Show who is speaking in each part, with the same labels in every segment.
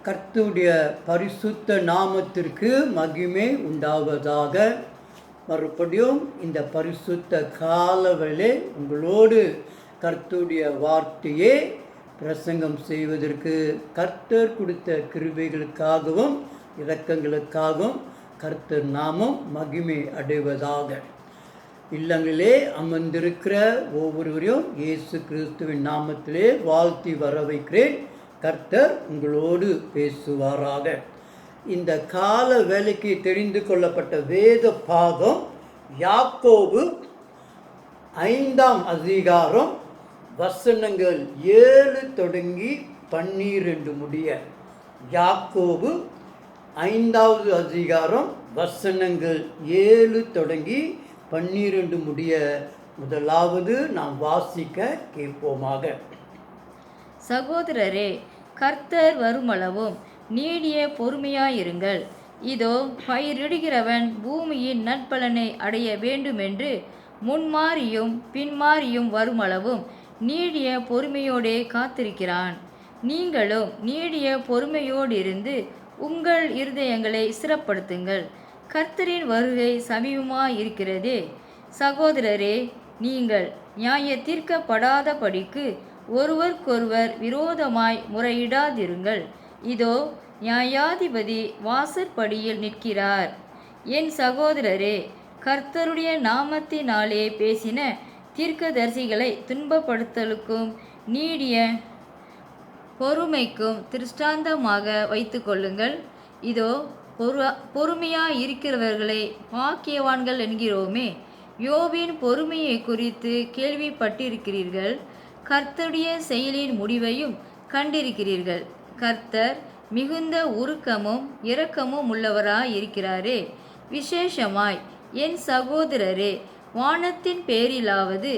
Speaker 1: கர்த்தருடைய பரிசுத்த நாமத்திற்கு மகிமை உண்டாவதாக. மறுபடியும் இந்த பரிசுத்த காலவெளியிலே உங்களோடு கர்த்தருடைய வார்த்தையை பிரசங்கம் செய்வதற்கு கர்த்தர் கொடுத்த கிருபைகளுக்காகவும் இரக்கங்களுக்காகவும் கர்த்தர் நாமம் மகிமை அடைவதாக. இல்லங்களிலே அமர்ந்திருக்கிற ஒவ்வொருவரையும் இயேசு கிறிஸ்துவின் நாமத்திலே வாழ்த்தி வர வைக்கிறேன். கர்த்தர் உங்களோடு பேசுவாராக. இந்த கால வேலைக்கு தெரிந்து கொள்ளப்பட்ட வேத பாகம் யாக்கோபு 5ஆம் அதிகாரம் வசனங்கள் 7 தொடங்கி 12 முடிய. யாக்கோபு 5வது அதிகாரம் வசனங்கள் 7 தொடங்கி 12 முடிய. முதலாவது நாம் வாசிக்க கேட்போமாக.
Speaker 2: சகோதரரே, கர்த்தர் வருமளவும் நீடிய பொறுமையாயிருங்கள். இதோ, பயிரிடுகிறவன் பூமியின் நற்பலனை அடைய வேண்டுமென்று முன்மாறியும் பின்மாறியும் வருமளவும் நீடிய பொறுமையோடே காத்திருக்கிறான். நீங்களும் நீடிய பொறுமையோடிருந்து உங்கள் இருதயங்களை ஸ்திரப்படுத்துங்கள். கர்த்தரின் வருகை சமீபமாயிருக்கிறதே. சகோதரரே, நீங்கள் நியாயத்தீர்க்கப்படாதபடிக்கு ஒருவருக்கொருவர் விரோதமாய் முறையிடாதிருங்கள். இதோ, நியாயாதிபதி வாசற்படியில் நிற்கிறார். என் சகோதரரே, கர்த்தருடைய நாமத்தினாலே பேசின தீர்க்கதரிசிகளை துன்பப்படுத்தலுக்கும் நீடிய பொறுமைக்கும் திருஷ்டாந்தமாக வைத்து கொள்ளுங்கள். இதோ, பொறுமையாயிருக்கிறவர்களை பாக்கியவான்கள் என்கிறோமே. யோபின் பொறுமையை குறித்து கேள்விப்பட்டிருக்கிறீர்கள். கர்த்தருடைய செயலின் முடிவையும் கண்டிருக்கிறீர்கள். கர்த்தர் மிகுந்த உருக்கமும் இரக்கமும் உள்ளவராயிருக்கிறாரே. விசேஷமாய் என் சகோதரரே, வானத்தின் பேரிலாவது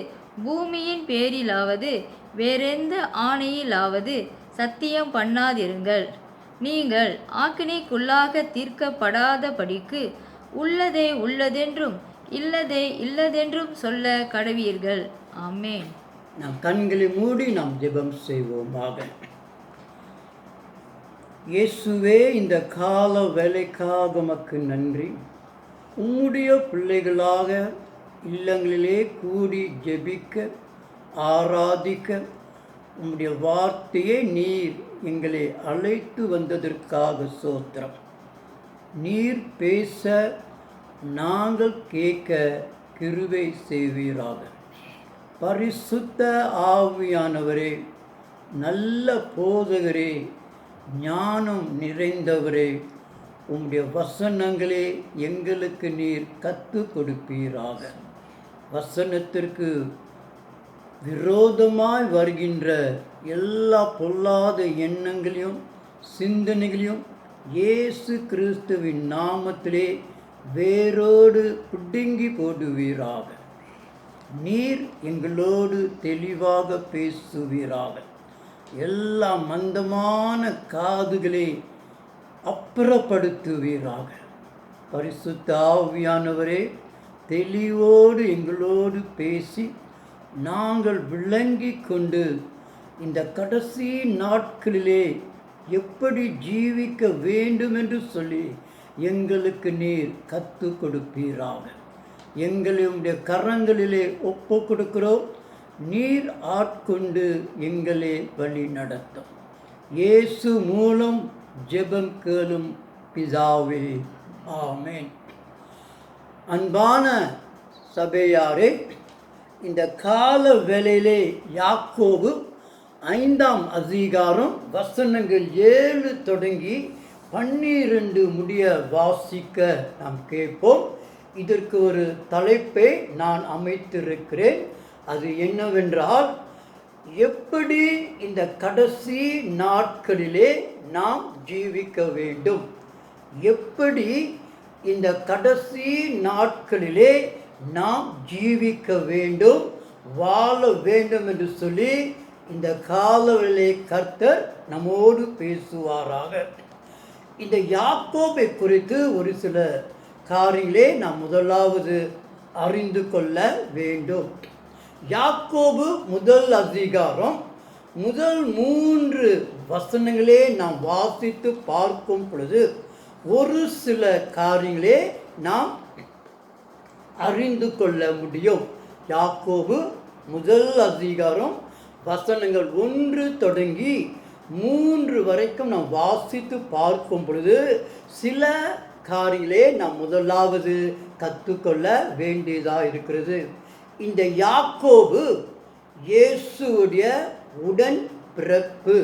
Speaker 2: பூமியின் பேரிலாவது வேறெந்த ஆணையிலாவது சத்தியம் பண்ணாதிருங்கள். நீங்கள் ஆக்கினைக்குள்ளாக தீர்க்கப்படாதபடிக்கு உள்ளதே உள்ளதென்றும் இல்லதே இல்லதென்றும் சொல்ல கடவீர்கள். ஆமென்.
Speaker 1: நாம் கண்களை மூடி நாம் ஜெபம் செய்வோமாக. இயேசுவே, இந்த கால வேலைக்காக உமக்கு நன்றி. உம்முடைய பிள்ளைகளாக இல்லங்களிலே கூடி ஜெபிக்க ஆராதிக்க உம்முடைய வார்த்தையை நீர் எங்களை அழைத்து வந்ததற்காக ஸ்தோத்திரம். நீர் பேச நாங்கள் கேட்க கிருபை செய்வீராக. பரிசுத்த ஆவியானவரே, நல்ல போதகரே, ஞானம் நிறைந்தவரே, உம்முடைய வசனங்களே எங்களுக்கு நீர் கற்றுக் கொடுப்பீராக. வசனத்திற்கு விரோதமாய் வருகின்ற எல்லா பொல்லாத எண்ணங்களையும் சிந்தனைகளையும் இயேசு கிறிஸ்துவின் நாமத்திலே வேரோடு பிடுங்கி போடுவீராக. நீர் எங்களோடு தெளிவாக பேசுவீராக. எல்லா மந்தமான காதுகளை அப்புறப்படுத்துவீராக. பரிசுத்த ஆவியானவரே, தெளிவோடு எங்களோடு பேசி நாங்கள் விளங்கி கொண்டு இந்த கடைசி நாட்களிலே எப்படி ஜீவிக்க வேண்டும் என்று சொல்லி எங்களுக்கு நீர் கற்றுக் கொடுப்பீராக. எங்களுடைய கரங்களிலே ஒப்பு கொடுக்கிறோம். நீர் ஆட்கொண்டு எங்களை வழி நடத்தும். இயேசு மூலம் ஜெபம் கேளும் பிதாவே, ஆமென். அன்பான சபையாரே, இந்த கால வேளையிலே யாக்கோபு 5ஆம் அதிகாரம் வசனங்கள் 7 தொடங்கி 12 முடிய வாசிக்க நாம் கேட்போம். இதற்கு ஒரு தலைப்பை நான் அமைத்திருக்கிறேன். அது என்னவென்றால், எப்படி இந்த கடைசி நாட்களிலே நாம் ஜீவிக்க வேண்டும், எப்படி இந்த கடைசி நாட்களிலே நாம் ஜீவிக்க வேண்டும், வாழ வேண்டும் என்று சொல்லி இந்த காலவெளியிலே கர்த்தர் நம்மோடு பேசுவாராக. இந்த யாக்கோபை குறித்து ஒரு சில காரியங்களே நாம் முதலாவது அறிந்து கொள்ள வேண்டும். யாக்கோபு முதல் அதிகாரம் முதல் 3 வசனங்களே நாம் வாசித்து பார்க்கும் பொழுது ஒரு சில காரியங்களே நாம் அறிந்து கொள்ள முடியும். யாக்கோபு முதல் அதிகாரம் வசனங்கள் 1 தொடங்கி 3 வரைக்கும் நாம் வாசித்து பார்க்கும் பொழுது சில காரியங்களே நாம் முதலாவது கற்றுக்கொள்ள வேண்டியதாக இருக்கிறது. இந்த யாக்கோபு இயேசுடைய உடன்பிறப்பு.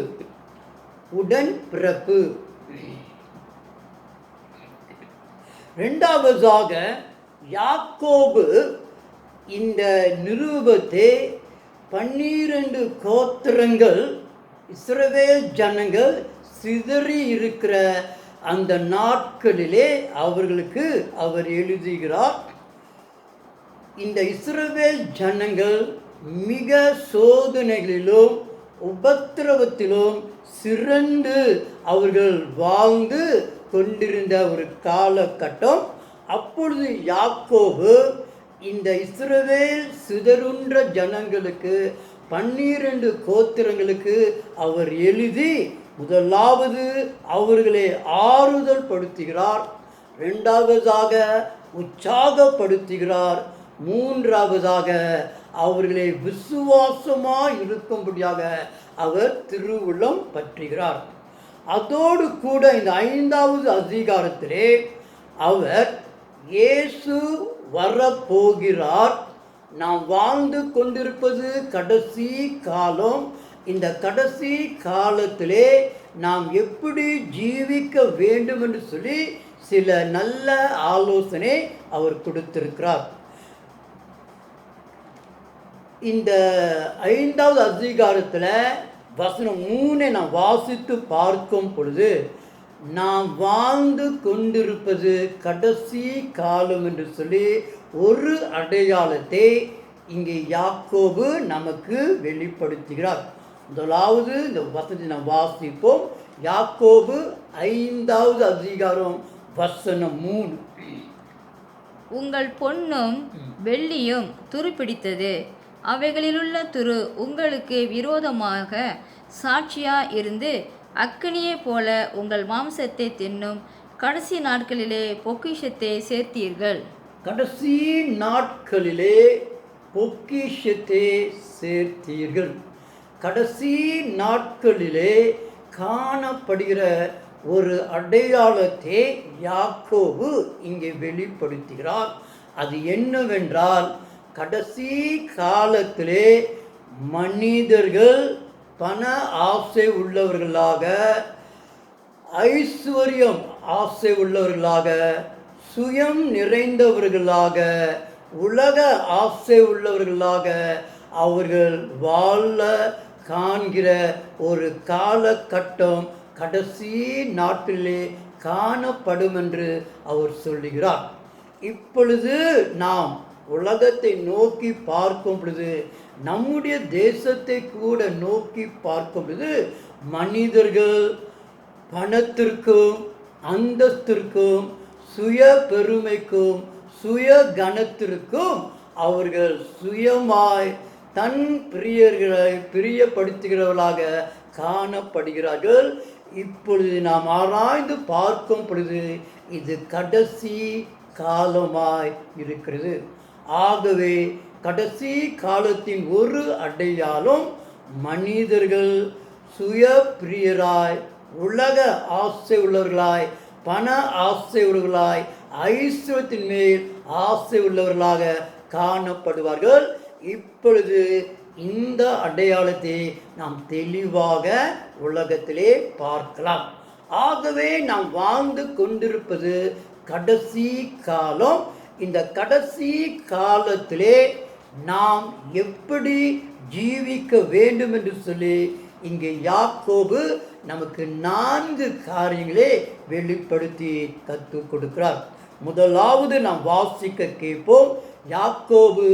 Speaker 1: இரண்டாவதாக யாக்கோபு இந்த நிருபத்தை 12 கோத்திரங்கள் இஸ்ரவேல் ஜனங்கள் சிதறி இருக்கிற அந்த நாட்களிலே அவர்களுக்கு அவர் எழுதுகிறார். இந்த இஸ்ரவேல் ஜனங்கள் மிக சோதனைகளிலும் உபத்திரவத்திலும் சிறந்து அவர்கள் வாழ்ந்து கொண்டிருந்த ஒரு காலகட்டம். அப்பொழுது யாக்கோபு இந்த இஸ்ரவேல் சிதறுன்ற ஜனங்களுக்கு 12 கோத்திரங்களுக்கு அவர் எழுதி முதலாவது அவர்களை ஆறுதல் படுத்துகிறார், இரண்டாவதாக உற்சாகப்படுத்துகிறார், மூன்றாவதாக அவர்களை விசுவாசமாய் இருக்கும்படியாக அவர் திருவுள்ளம் பற்றுகிறார். அதோடு கூட இந்த 5வது அதிகாரத்திலே அவர் இயேசு வரப்போகிறார், நாம் வாழ்ந்து கொண்டிருப்பது கடைசி காலம், இந்த கடைசி காலத்திலே நாம் எப்படி ஜீவிக்க வேண்டும் என்று சொல்லி சில நல்ல ஆலோசனை அவர் கொடுத்திருக்கிறார். இந்த 5வது அதிகாரத்தில் வசனம் 3 நாம் வாசித்து பார்க்கும் பொழுது நாம் வாழ்ந்து கொண்டிருப்பது கடைசி காலம் என்று சொல்லி ஒரு அடையாளத்தை இங்கே யாக்கோபு நமக்கு வெளிப்படுத்துகிறார். முதலாவது இந்த வசனத்தை நாம் வாசிப்போம். யாக்கோபு 5வது அதிகாரம் வசனம் 3.
Speaker 2: உங்கள் பொன்னும் வெள்ளியும் துருப்பிடித்தது, அவைகளிலுள்ள துரு உங்களுக்கு விரோதமாக சாட்சியா இருந்து அக்கினியைப் போல உங்கள் மாம்சத்தை தின்னும். கடைசி நாட்களிலே பொக்கிஷத்தை சேர்த்தீர்கள்.
Speaker 1: கடைசி நாட்களிலே பொக்கிஷத்தை சேர்த்தீர்கள். கடைசி நாட்களிலே காணப்படுகிற ஒரு அடையாளத்தை யாக்கோபு இங்கே வெளிப்படுத்துகிறார். அது என்னவென்றால், கடைசி காலத்திலே மனிதர்கள் பண ஆசை உள்ளவர்களாக, ஐஸ்வர்யம் ஆசை உள்ளவர்களாக, சுயம் நிறைந்தவர்களாக, உலக ஆசை உள்ளவர்களாக அவர்கள் வாழ காண்கிற ஒரு காலகட்டம் கடைசி நாட்டிலே காணப்படும் என்று அவர் சொல்லுகிறார். இப்பொழுது நாம் உலகத்தை நோக்கி பார்க்கும் பொழுது, நம்முடைய தேசத்தை கூட நோக்கி பார்க்கும் பொழுது, மனிதர்கள் பணத்திற்கும் அந்தஸ்திற்கும் சுய பெருமைக்கும் சுய கனத்திற்கும் அவர்கள் சுயமாய் தன் பிரியர்களை பிரியப்படுத்துகிறவர்களாக காணப்படுகிறார்கள். இப்பொழுது நாம் ஆராய்ந்து பார்க்கும் பொழுது இது கடைசி காலமாய் இருக்கிறது. ஆகவே கடைசி காலத்தின் ஒரு அடையாளம் மனிதர்கள் சுய பிரியராய், உலக ஆசை உள்ளவர்களாய், பண ஆசை உள்ளவர்களாய், ஐஸ்வர்யத்தின் மேல் ஆசை உள்ளவர்களாக காணப்படுவார்கள். இப்பொழுது இந்த அடையாளத்தை நாம் தெளிவாக உலகத்திலே பார்க்கலாம். ஆகவே நாம் வாழ்ந்து கொண்டிருப்பது கடைசி காலம். இந்த கடைசி காலத்திலே நாம் எப்படி ஜீவிக்க வேண்டும் என்று சொல்லி இங்கே யாக்கோபு நமக்கு 4 காரியங்களே வெளிப்படுத்தி கற்றுக் கொடுக்கிறார். முதலாவது நாம் வாசிக்க கேட்போம். யாக்கோபு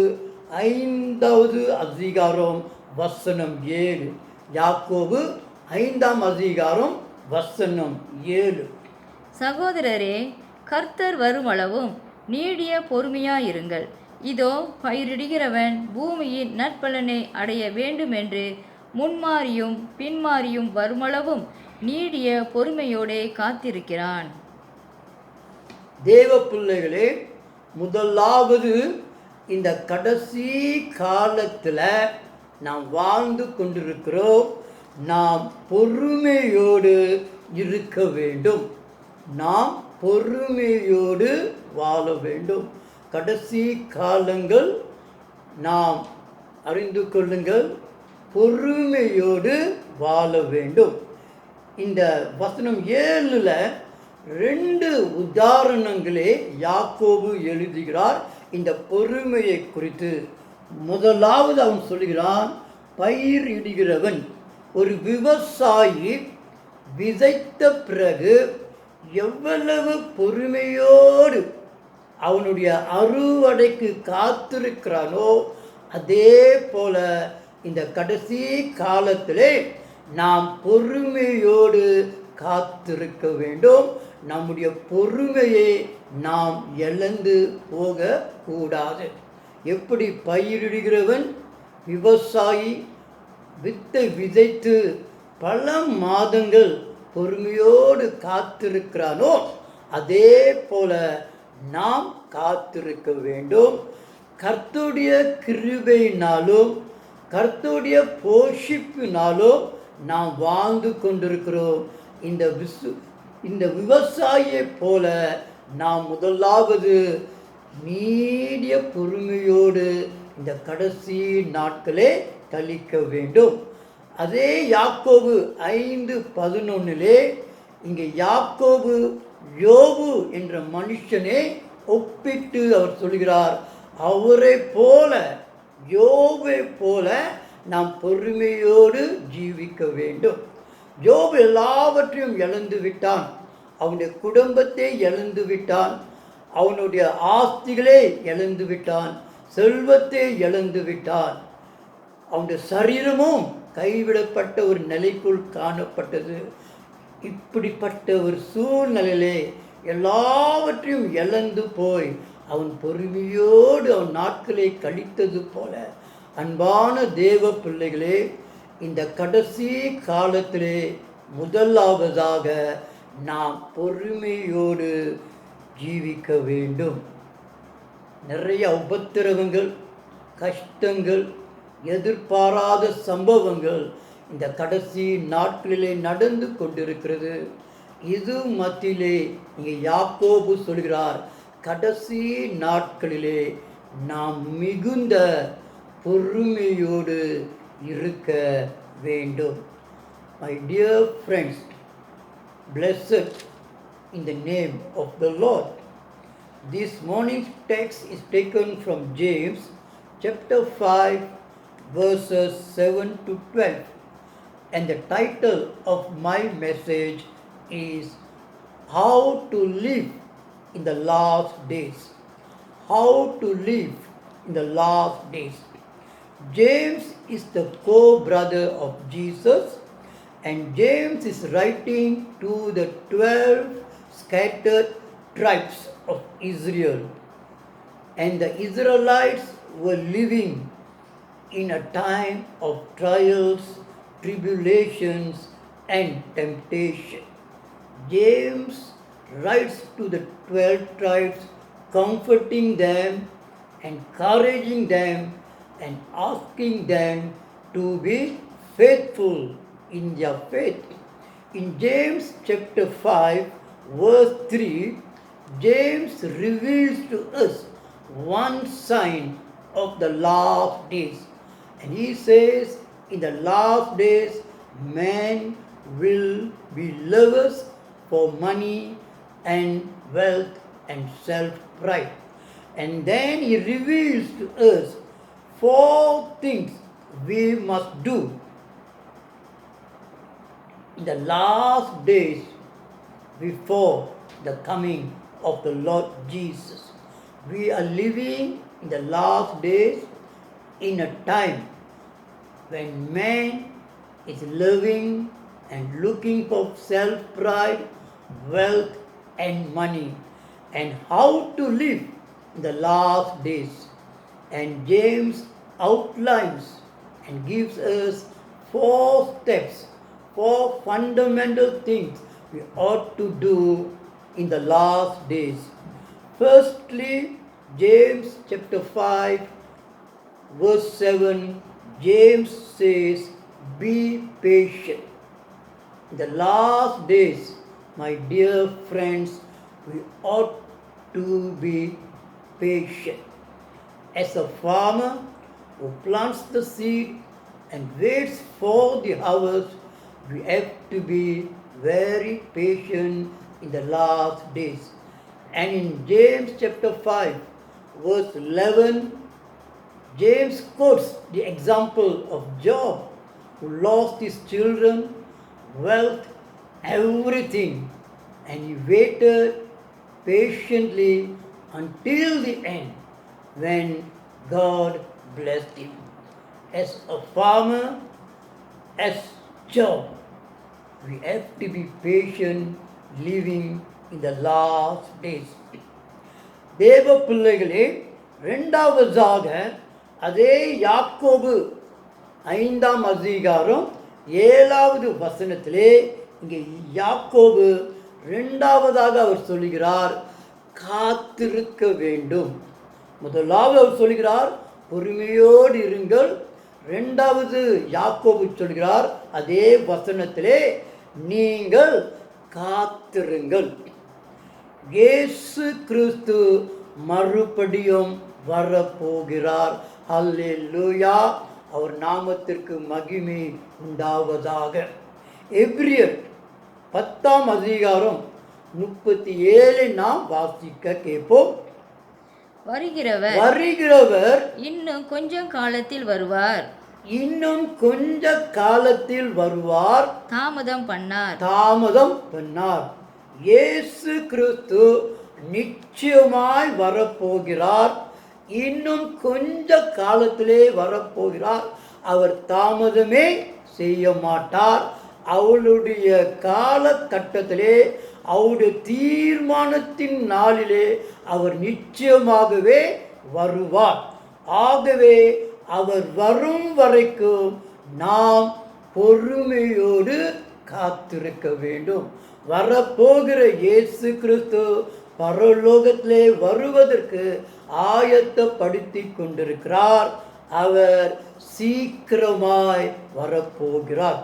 Speaker 1: 5வது அதிகாரம் வசனம் 7. யாக்கோபு 5ஆம் அதிகாரம் வசனம் 7.
Speaker 2: சகோதரரே, கர்த்தர் வருமளவும் நீடிய பொறுமையாயிருங்கள். இதோ பயிரிடுகிறவன் பூமியின் நற்பலனை அடைய வேண்டும் என்று முன்மாறியும் பின்மாறியும் வருமளவும் நீடிய பொறுமையோடே காத்திருக்கிறான்.
Speaker 1: தேவ பிள்ளைகளே, முதலாவது இந்த கடைசி காலத்தில் நாம் வாழ்ந்து கொண்டிருக்கிறோம். நாம் பொறுமையோடு இருக்க வேண்டும். நாம் பொறுமையோடு வாழ வேண்டும். கடைசி காலங்கள் நாம் அறிந்து கொள்ளுங்கள், பொறுமையோடு வாழ வேண்டும். இந்த வசனம் 7ல் 2 உதாரணங்களே யாக்கோபு எழுதுகிறார் இந்த பொறுமையை குறித்து. முதலாவது அவன் சொல்கிறான், பயிரிடுகிறவன், ஒரு விவசாயி விதைத்த பிறகு எவ்வளவு பொறுமையோடு அவனுடைய அறுவடைக்கு காத்திருக்கிறானோ, அதே போல இந்த கடைசி காலத்திலே நாம் பொறுமையோடு காத்திருக்க வேண்டும். நம்முடைய பொறுமையை நாம் இழந்து போகக்கூடாது. எப்படி பயிரிடுகிறவன் விவசாயி வித்தை விதைத்து பல மாதங்கள் பொறுமையோடு காத்திருக்கிறானோ, அதே போல நாம் காத்திருக்க வேண்டும். கர்த்தருடைய கிருபையினாலும் கர்த்தருடைய போஷிப்பினாலும் நாம் வாழ்ந்து கொண்டிருக்கிறோம். இந்த விவசாயியை போல நாம் முதலாவது நீடிய பொறுமையோடு இந்த கடைசி நாட்களே கழிக்க வேண்டும். அதே யாக்கோபு 5:11 இங்கே யாக்கோபு யோபு என்ற மனுஷனை ஒப்பிட்டு அவர் சொல்கிறார், அவரை போல யோபை போல நாம் பொறுமையோடு ஜீவிக்க வேண்டும். யோபு எல்லாவற்றையும் இழந்து விட்டான். அவனுடைய குடும்பத்தை இழந்து விட்டான். அவனுடைய ஆஸ்திகளை இழந்து விட்டான். செல்வத்தை இழந்து விட்டான். அவனுடைய சரீரமும் கைவிடப்பட்ட ஒரு நிலைக்குள் காணப்பட்டது. இப்படிப்பட்ட ஒரு சூழ்நிலையிலே எல்லாவற்றையும் இழந்து போய் அவன் பொறுமையோடு அவன் நாட்களை கழித்தது போல, அன்பான தேவ பிள்ளைகளே, இந்த கடைசி காலத்திலே முதலாவதாக நாம் பொறுமையோடு ஜீவிக்க வேண்டும். நிறைய உபத்திரவங்கள், கஷ்டங்கள், எதிர்பாராத சம்பவங்கள் இந்த கடைசி நாட்களிலே நடந்து கொண்டிருக்கிறது. இது மத்தியிலே இங்கே யாக்கோபு சொல்கிறார், கடைசி நாட்களிலே நாம் மிகுந்த பொறுமையோடு இருக்க வேண்டும். My dear friends, blessed in the name of the Lord. This morning's text is taken from James chapter 5 verses 7 to 12, and the title of my message is How to Live in the Last Days. How to live in the last days. James is the co-brother of Jesus, and James is writing to the 12 scattered tribes of Israel. And the Israelites were living in a time of trials, tribulations, and temptation. James writes to the 12 tribes, comforting them, encouraging them, and asking them to be faithful in their faith. In James chapter 5 verse 3, James reveals to us one sign of the last days. And he says, in the last days, men will be lovers for money and wealth and self-pride. And then he reveals to us 4 things we must do in the last days before the coming of the Lord Jesus. We are living in the last days in a time when man is loving and looking for self-pride, wealth and money, and how to live in the last days. And James outlines and gives us 4 steps, 4 fundamental things we ought to do in the last days. Firstly, James chapter 5, verse 7, James says, be patient. In the last days, my dear friends, we ought to be patient. As a farmer who plants the seed and waits for the harvest, we have to be very patient in the last days. And in James chapter 5, verse 11, James quotes the example of Job, who lost his children, wealth, everything, and he waited patiently until the end when God blessed him. As a farmer, as Job, we have to be patient living in the last days. தேவ பிள்ளைகளே, இரண்டாவதாக அதே யாக்கோபு 5ஆம் அதிகாரம் 7வது வசனத்திலே இங்கே யாக்கோபு இரண்டாவதாக அவர் சொல்கிறார், காத்திருக்க வேண்டும். முதலாவது அவர் சொல்கிறார், பொறுமையோடு இருங்கள். இரண்டாவது யாக்கோபு சொல்கிறார் அதே வசனத்திலே, நீங்கள் காத்திருங்கள். இயேசு கிறிஸ்து மறுபடியும் வரப்போகிறார். அல்லேலூயா, அவர் நாமத்திற்கு மகிமை உண்டாவதாக. எபிரியர் 10ஆம் அதிகாரம் 37 நாம் வாசிக்க கேட்போம். வருகிறவர்
Speaker 2: இன்னும் கொஞ்சம் காலத்தில் வருவார்,
Speaker 1: இன்னும் கொஞ்ச காலத்தில் வருவார், தாமதம் பண்ணார். இயேசு கிறிஸ்து நிச்சயமாய் வரப்போகிறார். இன்னும் கொஞ்ச காலத்திலே வரப்போகிறார். அவர் தாமதமே செய்ய மாட்டார். அவளுடைய காலகட்டத்திலே, அவருடைய தீர்மானத்தின் நாளிலே அவர் நிச்சயமாகவே வருவார். ஆகவே அவர் வரும் வரைக்கும் நாம் பொறுமையோடு காத்திருக்க வேண்டும். வரப்போகிற இயேசு கிறிஸ்து பரலோகத்திலே வருவதற்கு ஆயத்தப்படுத்தி கொண்டிருக்கிறார். அவர் சீக்கிரமாய் வரப்போகிறார்.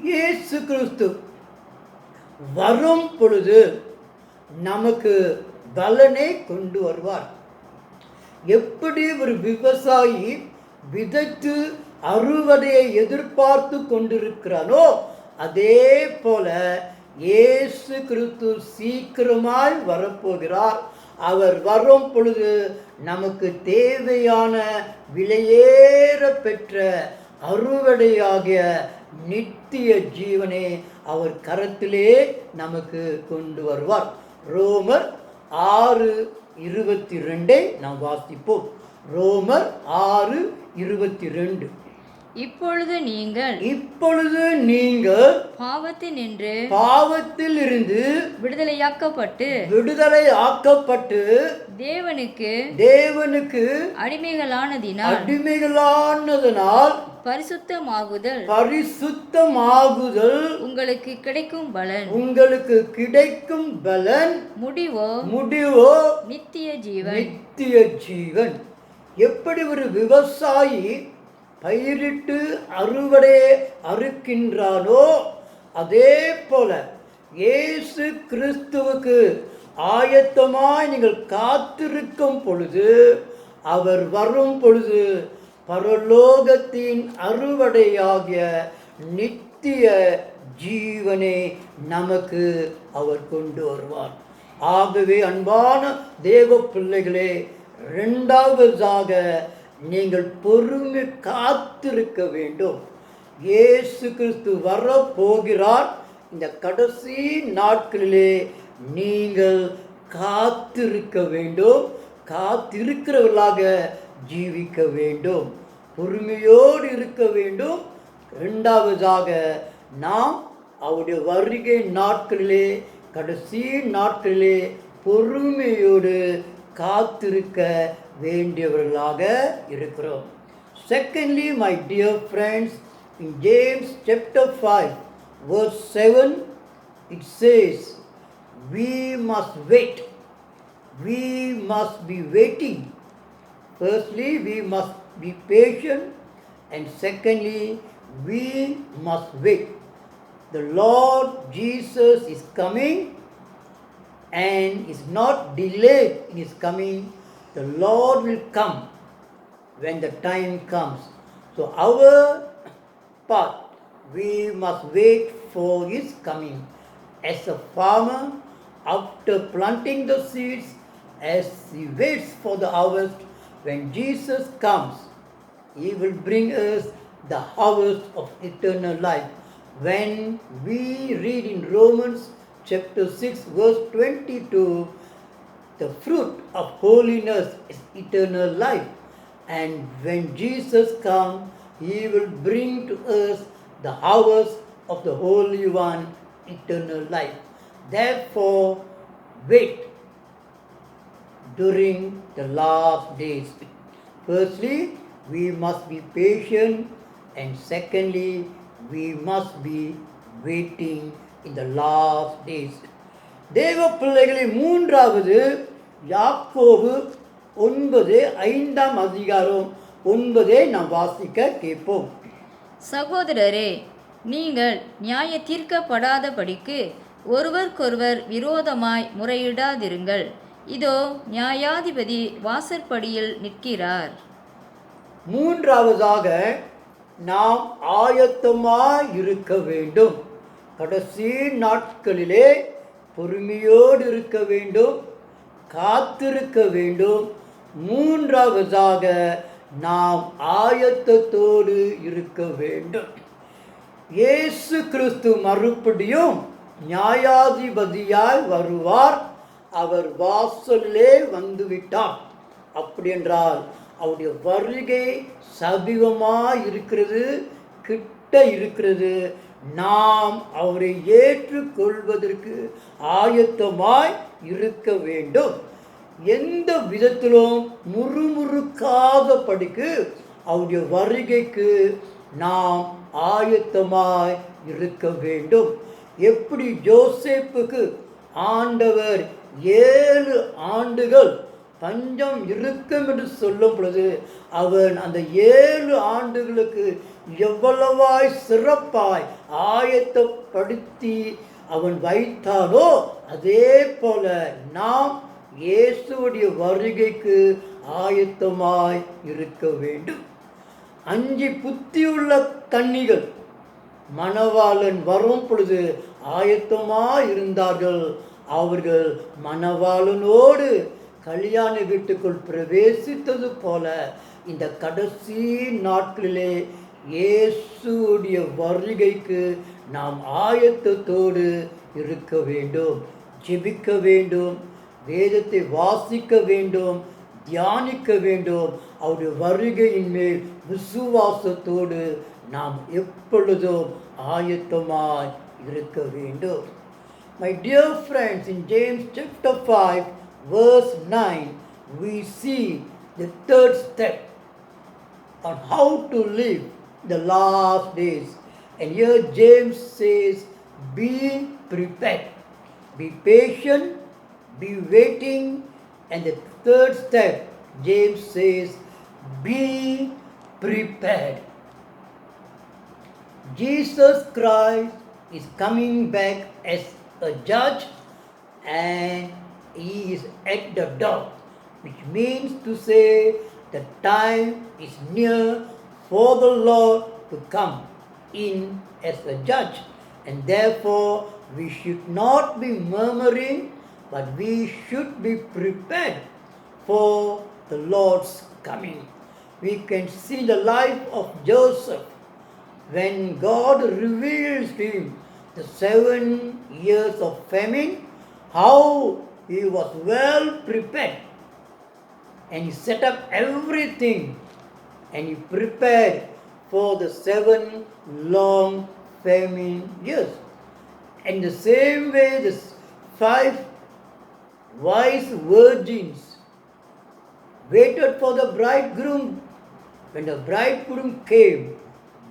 Speaker 1: இயேசு கிறிஸ்து வரும் பொழுது நமக்கு பலனை கொண்டு வருவார். எப்படி ஒரு விவசாயி விதைத்து அறுவடையை எதிர்பார்த்து கொண்டிருக்கிறானோ, அதே போல இயேசு கிறிஸ்து சீக்கிரமாய் வரப்போகிறார். அவர் வரும் பொழுது நமக்கு தேவையான விலையேற பெற்ற அறுவடையாகிய நித்திய ஜீவனை அவர் கரத்திலே நமக்கு கொண்டு வருவார். ரோமர் 6:22 நாம் வாசிப்போம். ரோமர் 6:22.
Speaker 2: இப்பொழுது
Speaker 1: நீங்கள் பாவத்தில் இருந்து
Speaker 2: விடுதலையாக்கப்பட்டு
Speaker 1: தேவனுக்கு
Speaker 2: அடிமைகளானதினால் பரிசுத்தமாகுதல் உங்களுக்கு கிடைக்கும் பலன் முடிவோ நித்திய
Speaker 1: ஜீவன். எப்படி ஒரு விவசாயி பயிரிட்டு அறுவடையை அறுக்கின்றானோ, அதே போல இயேசு கிறிஸ்துவுக்கு ஆயத்தமாய் நீங்கள் காத்திருக்கும் பொழுது, அவர் வரும் பொழுது பரலோகத்தின் அறுவடையாகிய நித்திய ஜீவனை நமக்கு அவர் கொண்டு வருவார். ஆகவே அன்பான தேவ பிள்ளைகளே, இரண்டாவதாக நீங்கள் பொறுமை காத்திருக்க வேண்டும். இயேசு கிறிஸ்து வரப்போகிறார். இந்த கடைசி நாட்களிலே நீங்கள் காத்திருக்க வேண்டும். காத்திருக்கிறவர்களாக ஜீவிக்க வேண்டும். பொறுமையோடு இருக்க வேண்டும். இரண்டாவதாக நாம் அவருடைய வருகை நாட்களிலே, கடைசி நாட்களிலே பொறுமையோடு காத்திருக்க வேண்டியவர்களாக இருக்கிறோம். Secondly, my dear friends, in James chapter 5, verse 7, it says, we must wait. We must be waiting. Firstly, we must be patient, and secondly, we must wait. The Lord Jesus is coming and is not delayed in his coming. The Lord will come when the time comes. So our part, we must wait for his coming. As a farmer, after planting the seeds, as he waits for the harvest, when Jesus comes, he will bring us the harvest of eternal life. When we read in Romans chapter 6 verse 22, the fruit of holiness is eternal life. And when Jesus comes, he will bring to us the harvest of the Holy One, eternal life. Therefore, wait during the last days. Firstly, we must be patient, and secondly, we must be waiting in the last days. தேவ பிள்ளைகளை மூன்றாவது யாக்கோபு 9:5 அதிகாரம் 9 நாம் வாசிக்க கேட்போம்.
Speaker 2: சகோதரரே, நீங்கள் நியாய தீர்க்கப்படாதபடிக்கு ஒருவருக்கொருவர் விரோதமாய் முறையிடாதிருங்கள். இதோ நியாயாதிபதி வாசற்படியில் நிற்கிறார்.
Speaker 1: மூன்றாவதாக நாம் ஆயத்தமாய் இருக்க வேண்டும். கடைசி நாட்களிலே பொறுமையோடு இருக்க வேண்டும், காத்திருக்க வேண்டும். மூன்றாவதாக நாம் ஆயத்தத்தோடு இருக்க வேண்டும். இயேசு கிறிஸ்து மறுபடியும் நியாயாதிபதியாய் வருவார். அவர் வாசலிலே வந்துவிட்டார். அப்படி என்றால் அவருடைய வருகை சமீபமாய் இருக்கிறது, கிட்ட இருக்கிறது. நாம் அவரை ஏற்றுக்கொள்வதற்கு ஆயத்தமாய் இருக்க வேண்டும். எந்த விதத்திலும் முறுமுறுக்காதபடிக்கு அவருடைய வருகைக்கு நாம் ஆயத்தமாய் இருக்க வேண்டும். எப்படி யோசேப்புக்கு ஆண்டவர் 7 ஆண்டுகள் பஞ்சம் இருக்கும் என்று சொல்லும் பொழுது அவன் அந்த 7 ஆண்டுகளுக்கு எவ்வளவாய் சிறப்பாய் ஆயத்தப்படுத்தி அவன் வைத்தானோ, அதே போல நாம் இயேசுவுடைய வருகைக்கு ஆயத்தமாய் இருக்க வேண்டும். 5 புத்தியுள்ள கன்னிகள் மணவாளன் வரும் பொழுது ஆயத்தமாய் இருந்தார்கள். அவர்கள் மணவாளனோடு கல்யாண வீட்டுக்குள் பிரவேசித்தது போல இந்த கடைசி நாட்களிலே இயேசுடைய வருகைக்கு நாம் ஆயத்தத்தோடு இருக்க வேண்டும், ஜெபிக்க வேண்டும், வேதத்தை வாசிக்க வேண்டும், தியானிக்க வேண்டும். அவருடைய வருகையின் மேல் விசுவாசத்தோடு நாம் எப்பொழுதும் ஆயத்தமாய் இருக்க வேண்டும். My dear friends, in James chapter 5 verse 9, we see the third step on how to live the last days. And here James says, be prepared, be patient, be waiting. And the third step, James says, be prepared. Jesus Christ is coming back as a judge, and he is at the door, which means to say the time is near for the Lord to come in as a judge. And therefore we should not be murmuring, but we should be prepared for the Lord's coming. We can see the life of Joseph when God reveals to him the 7 years of famine, how he was well prepared, and he set up everything, and he prepared for the 7 long famine years. And the same way the 5 wise virgins waited for the bridegroom When the bridegroom came,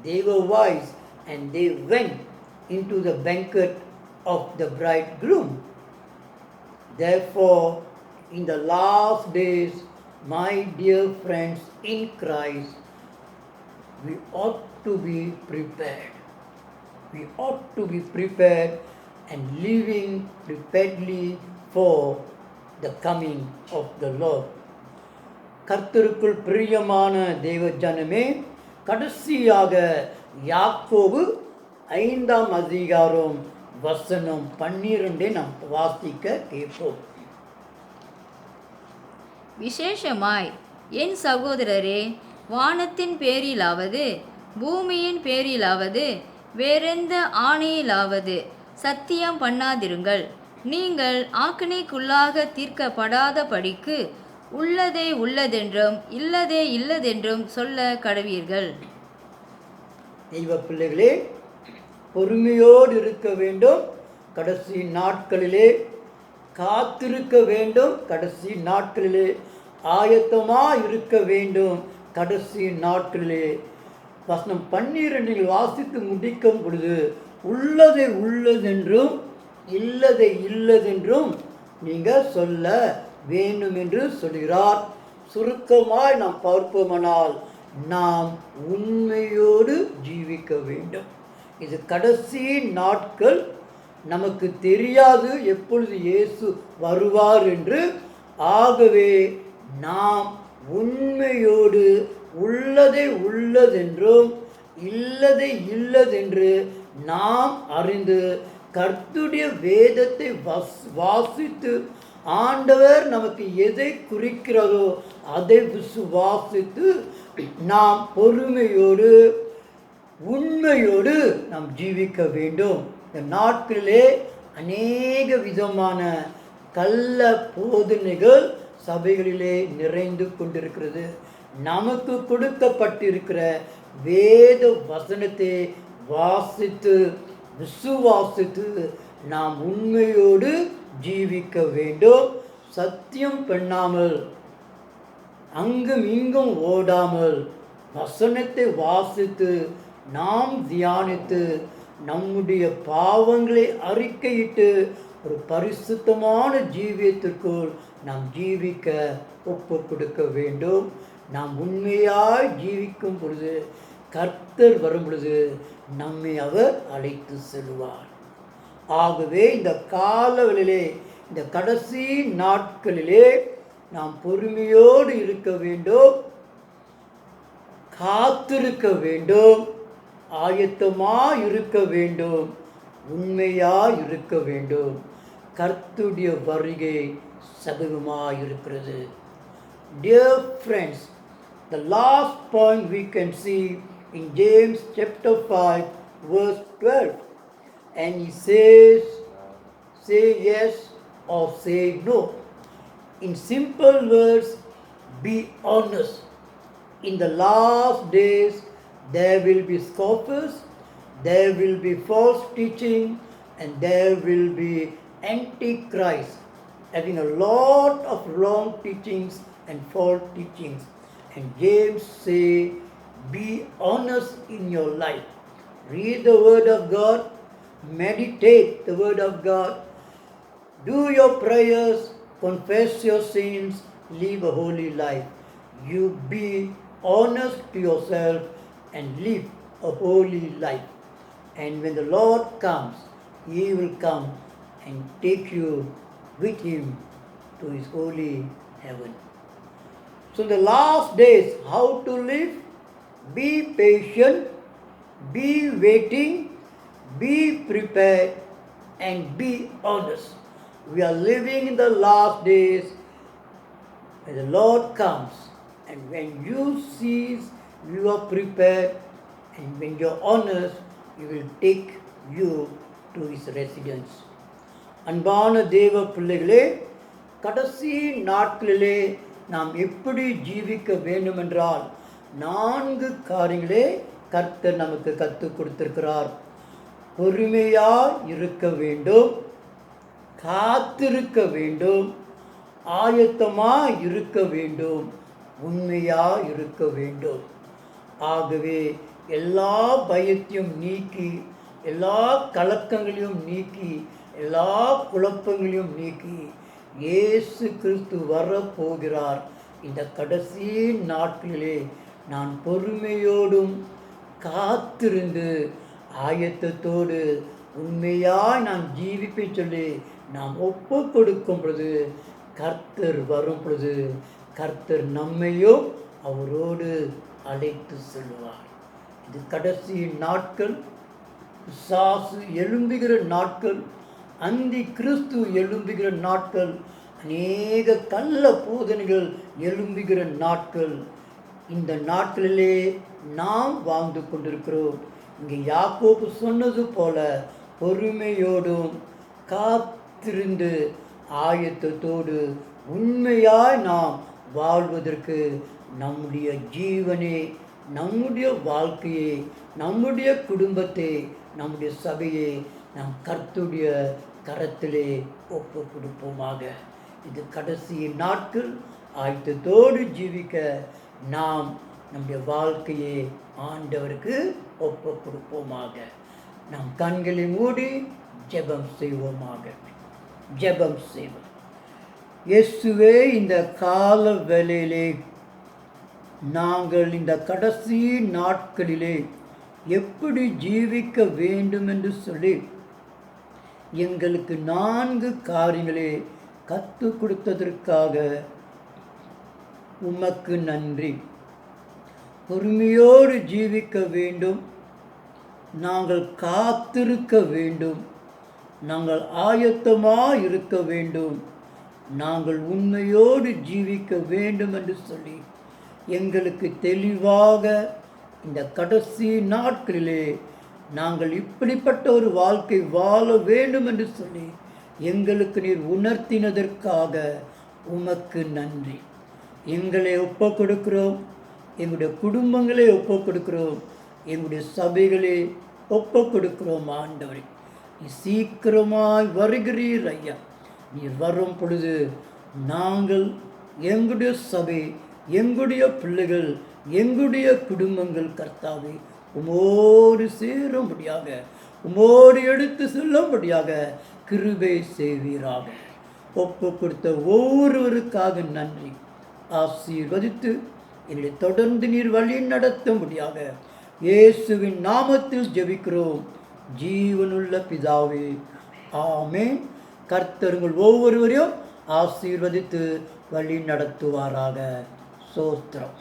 Speaker 1: they were wise and they went into the banquet of the bridegroom. Therefore, in the last days, my dear friends in Christ, we ought to be prepared. We ought to be prepared and living preparedly for the coming of the Lord. கர்த்தருக்குள் பிரியமான தேவ ஜனமே, கடைசியாக யாக்கோபு 5ஆம் அதிகாரம் வசனம் 12 நாம் வாசிக்க கேட்போம்.
Speaker 2: விசேஷமாய் என் சகோதரரே, வானத்தின் பேரிலாவது பூமியின் பேரிலாவது வேறெந்த ஆணையிலாவது சத்தியம் பண்ணாதிருங்கள். நீங்கள் ஆக்கினைக்குள்ளாக தீர்க்கப்படாத படிக்கு உள்ளதே உள்ளதென்றும் இல்லதே இல்லதென்றும் சொல்ல கடவீர்கள்.
Speaker 1: தெய்வ பிள்ளைகளே, பொறுமையோடு இருக்க வேண்டும். கடைசி நாட்களிலே காத்திருக்க வேண்டும். கடைசி நாட்களிலே ஆயத்தமாக இருக்க வேண்டும். கடைசி நாட்களிலே வசனம் 12 நீங்கள் வாசித்து முடிக்கும் பொழுது உள்ளதை உள்ளதென்றும் இல்லதை இல்லதென்றும் நீங்கள் சொல்ல வேண்டும் என்று சொல்கிறார். சுருக்கமாய் நாம் பார்ப்போமானால், நாம் உண்மையோடு ஜீவிக்க வேண்டும். இது கடைசி நாட்கள். நமக்கு தெரியாது எப்பொழுது இயேசு வருவார் என்று. ஆகவே நாம் உண்மையோடு உள்ளதை உள்ளதென்றும் இல்லதை இல்லதென்று நாம் அறிந்து கர்த்தருடைய வேதத்தை வாசித்து ஆண்டவர் நமக்கு எதை குறிக்கிறதோ அதை விசுவாசித்து நாம் பொறுமையோடு உண்மையோடு நாம் ஜீவிக்க வேண்டும். இந்த நாட்களிலே அநேக விதமான கள்ள போதனைகள் சபைகளிலே நிறைந்து கொண்டிருக்கிறது. நமக்கு கொடுக்கப்பட்டிருக்கிற வேத வசனத்தை வாசித்து விசுவாசித்து நாம் உண்மையோடு ஜீவிக்க வேண்டும். சத்தியம் பண்ணாமல் அங்கும் இங்கும் ஓடாமல் வசனத்தை வாசித்து நாம் தியானித்து நம்முடைய பாவங்களை அறிக்கையிட்டு ஒரு பரிசுத்தமான ஜீவியத்திற்குள் நாம் ஜீவிக்க ஒப்பு கொடுக்க வேண்டும். நாம் உண்மையாய் ஜீவிக்கும் பொழுது கர்த்தர் வரும் பொழுது நம்மை அவர் அழைத்து செல்வார். ஆகவே இந்த காலவெளியிலே, இந்த கடைசி நாட்களிலே நாம் பொறுமையோடு இருக்க வேண்டும், காத்திருக்க வேண்டும், ஆயத்தமாக இருக்க வேண்டும், உண்மையாக இருக்க வேண்டும். கர்த்தருடைய வருகை சமீபமாக இருக்கிறது. Dear friends, the last point we can see in James chapter 5 verse 12, and he says, say yes or say no. In simple words, be honest. In the last days there will be scoffers, there will be false teaching, and there will be antichrist, having a lot of wrong teachings and false teachings. And James say, be honest in your life. Read the word of God, meditate the word of God, do your prayers, confess your sins, live a holy life. You be honest to yourself and live a holy life. And when the Lord comes, He will come and take you with Him to His holy heaven. So in the last days, how to live? Be patient, be waiting, be prepared, and be honest. We are living in the last days. When the Lord comes, and when you cease, you are prepared, and when you are honest, He will take you to His residence. அன்பான தேவ பிள்ளைகளே, கடைசி நாட்களிலே நாம் எப்படி ஜீவிக்க வேண்டுமென்றால் 4 காரியங்களே கர்த்தர் நமக்கு கற்றுக் கொடுத்திருக்கிறார். பொறுமையாய் இருக்க வேண்டும், காத்திருக்க வேண்டும், ஆயத்தமாய் இருக்க வேண்டும், உண்மையாய் இருக்க வேண்டும். ஆகவே எல்லா பயத்தையும் நீக்கி, எல்லா கலக்கங்களையும் நீக்கி, எல்லா குழப்பங்களையும் நீக்கி, இயேசு கிறிஸ்து வரப்போகிறார். இந்த கடைசி நாட்களிலே நான் பொறுமையோடும் காத்திருந்து ஆயத்தத்தோடு உண்மையாய் நான் ஜீவிப்பேன் சொல்லி நாம் ஒப்பு கொடுக்கும் பொழுது, கர்த்தர் வரும் பொழுது கர்த்தர் நம்மையும் அவரோடு அழைத்து செல்வார். இது கடைசி நாட்கள், பிசாசு எழும்புகிற நாட்கள், அந்தி கிறிஸ்து எழும்புகிற நாட்கள், அநேக கள்ள போதனைகள் எழும்புகிற நாட்கள். இந்த நாட்களிலே நாம் வாழ்ந்து கொண்டிருக்கிறோம். இங்கே யாக்கோபு சொன்னது போல பொறுமையோடும் காத்திருந்து ஆயத்தத்தோடு உண்மையாய் நாம் வாழ்வதற்கு நம்முடைய ஜீவனை, நம்முடைய வாழ்க்கையை, நம்முடைய குடும்பத்தை, நம்முடைய சபையை நாம் கர்த்தருடைய கரத்திலே ஒப்பு கொடுப்போமாக. இது கடைசி நாட்கள். ஆயத்தத்தோடு ஜீவிக்க நாம் நம்முடைய வாழ்க்கையை ஆண்டவருக்கு ஒப்பு கொடுப்போமாக. நாம் கண்களை மூடி ஜெபம் செய்வோமாக. ஜெபம் செய்வோம். இயேசுவே, இந்த கால வேளையிலே நாங்கள் இந்த கடைசி நாட்களிலே எப்படி ஜீவிக்க வேண்டும் என்று சொல்லி எங்களுக்கு 4 காரியங்களை கற்றுக் கொடுத்ததற்காக உமக்கு நன்றி. பொறுமையோடு ஜீவிக்க வேண்டும், நாங்கள் காத்திருக்க வேண்டும், நாங்கள் ஆயத்தமாக இருக்க வேண்டும், நாங்கள் உண்மையோடு ஜீவிக்க வேண்டும் என்று சொல்லி எங்களுக்கு தெளிவாக இந்த கடைசி நாட்களிலே நாங்கள் இப்படிப்பட்ட ஒரு வாழ்க்கை வாழ வேண்டும் என்று சொல்லி எங்களுக்கு நீர் உணர்த்தினதற்காக உமக்கு நன்றி. எங்களை ஒப்பு கொடுக்கிறோம், எங்களுடைய குடும்பங்களை ஒப்பு கொடுக்கிறோம், எங்களுடைய சபைகளை ஒப்பு கொடுக்கிறோம். ஆண்டவரே, நீ சீக்கிரமாய் வருகிறீர் ஐயா. நீர் வரும் பொழுது நாங்கள், எங்களுடைய சபை, எங்களுடைய பிள்ளைகள், எங்களுடைய குடும்பங்கள் கர்த்தாவே உமோடு சேரும்படியாக, உமோடு எடுத்து செல்லும்படியாக கிருபை செய்வீராக. ஒப்பு கொடுத்த ஒவ்வொருவருக்காக நன்றி. ஆசீர்வதித்து என்னை தொடர்ந்து நீர் வழி நடத்தும்படியாக இயேசுவின் நாமத்தில் ஜெபிக்கிறோம் ஜீவனுள்ள பிதாவே, ஆமென். கர்த்தர்கள் ஒவ்வொருவரையும் ஆசீர்வதித்து வழி நடத்துவாராக. ஸ்தோத்திரம்.